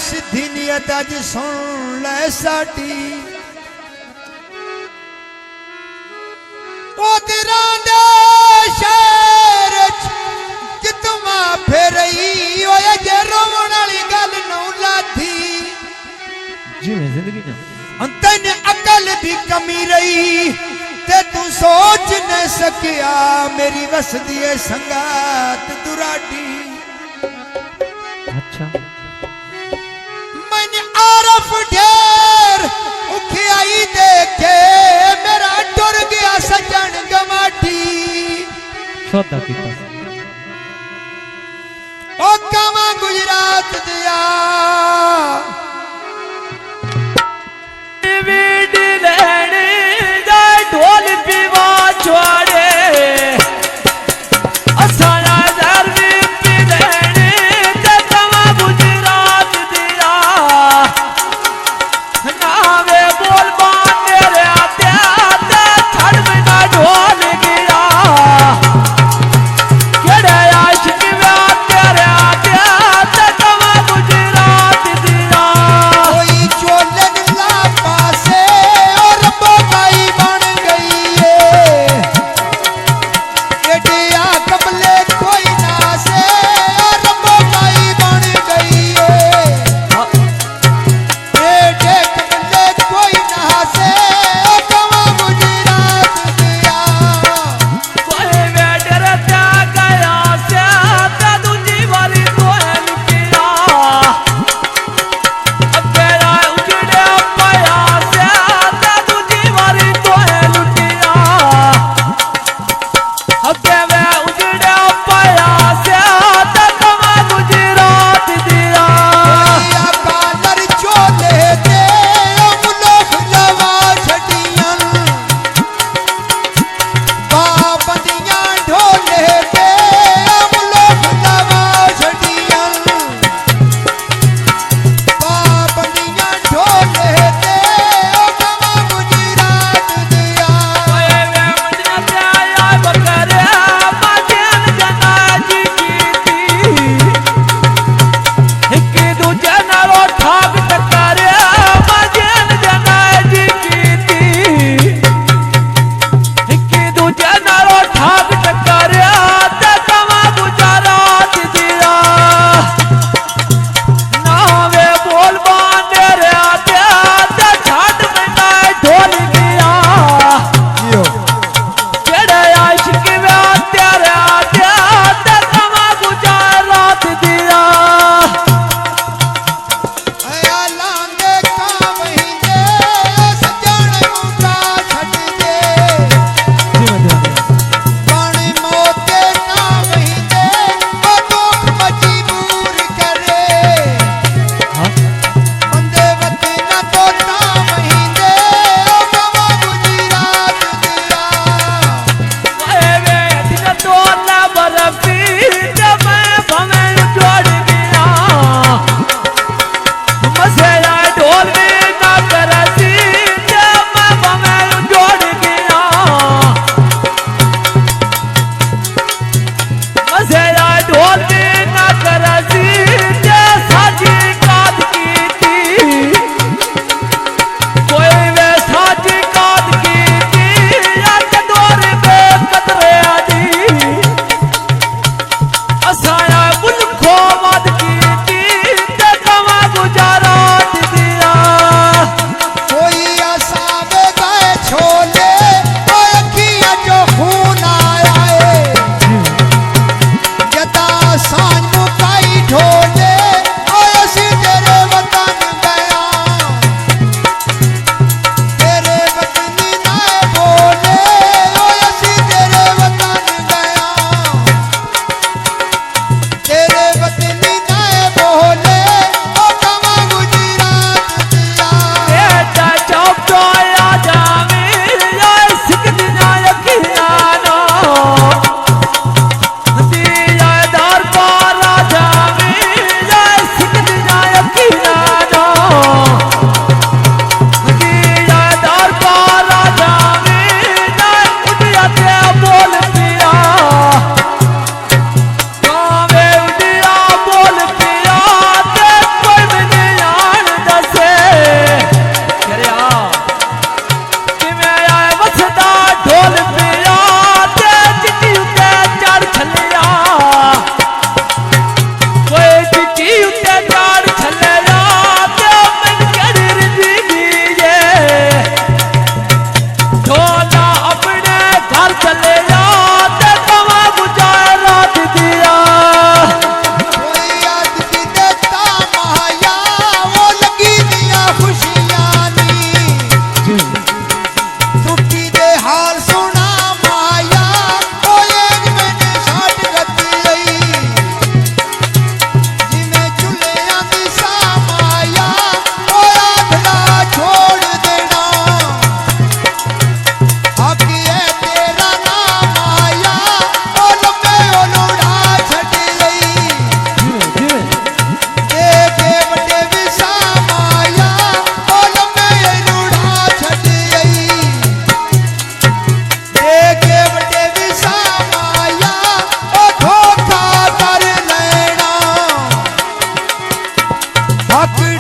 सिद्धि नियत अज सुन ले साडी ओ तेरा दे शहर कि तुम फिर ओए जे रोवण वाली गल नौ लाथी जिवें जिंदगी ना अंतन अकल दी कमी रही ते तू सोच न सकिया मेरी वसदी है संगात दुराडी अच्छा मैंने आरफ ढेर उखियाई देखे मेरा टुर गया सजन गमाठी सौदा कीता ओ कावा गुजरात दिया ढोल पीवा छोड़े गुजरात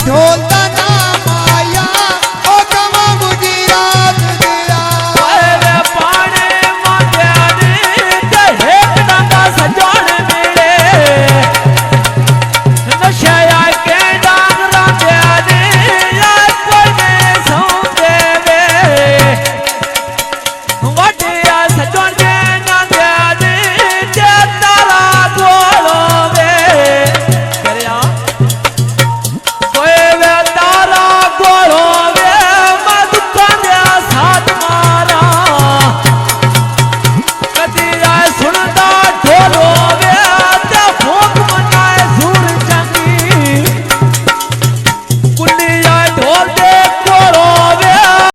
ढोल दा नाम आया ओ कमा मुझी रात गया वे पाने मांगया नी ते एक डांगा सजान मिले नशा के डांग रांगया नी या कोई ने सौंदे वे वडिया सजान के नांगया नी ते तारा गोलो वे करया कोई वे तारा गोलो वे मत कांदया साथ मारा कदी आए सुनदा ढोलो वे ते भूख मनाए सूर चंगी कुली आए ढोल दे